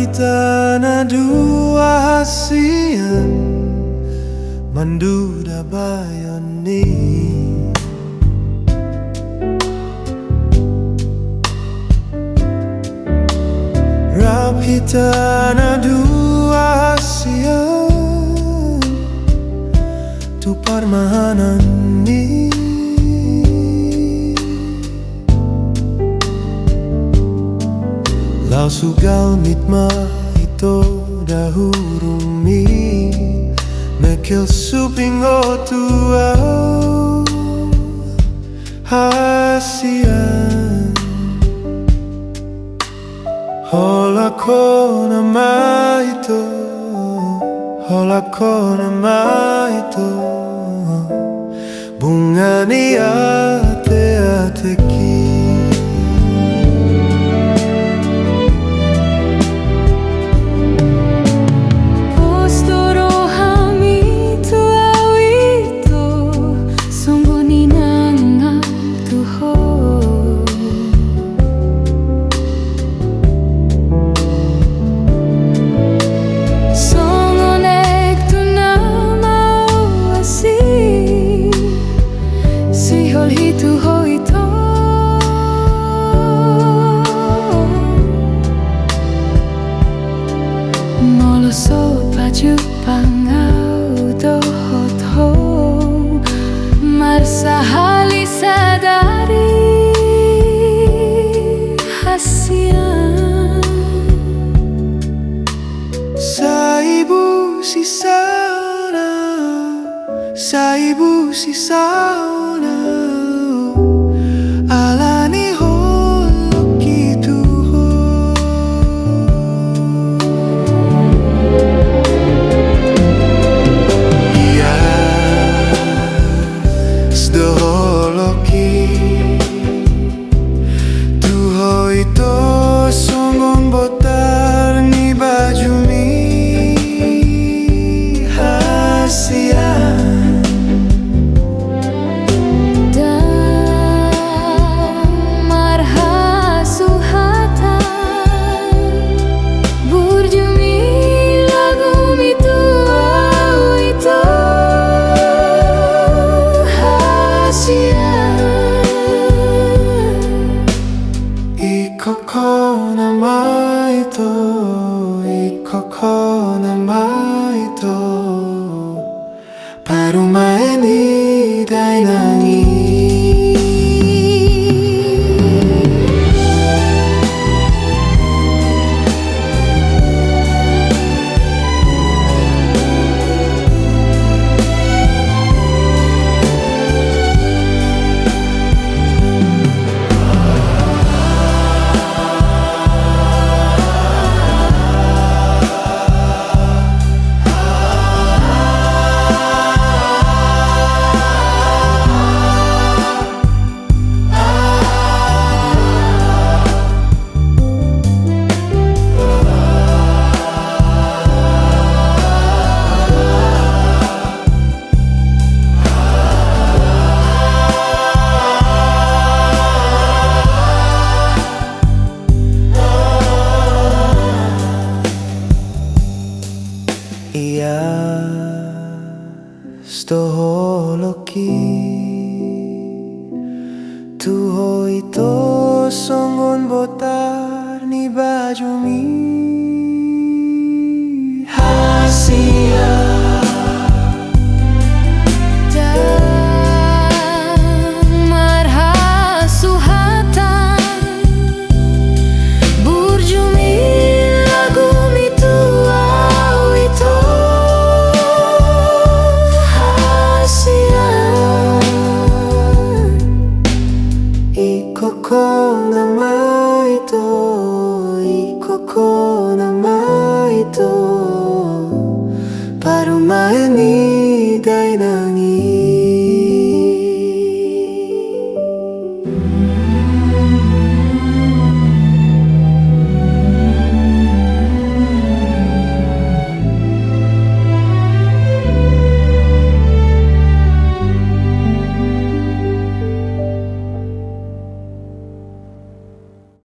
kita na dua hasian manduda bayan ni rap kita na dua hasian tu parmahanan ni lau sugal mitma ito dahurumi mekil supingo tuau hasian hola ko nama ito hola ko nama ito bunga ni ate ki Molosot baju pangau dohot ho marsahali sadari hasian saibu si sauna saibu si sauna alani holok itu Ikoko nama ito, ikoko nama ito parumaeni dainangi Iya, stoholoki tuho ito songon botar ni bajumi hasia Ikoko nama ito, ikoko nama ito parumaeni dainangi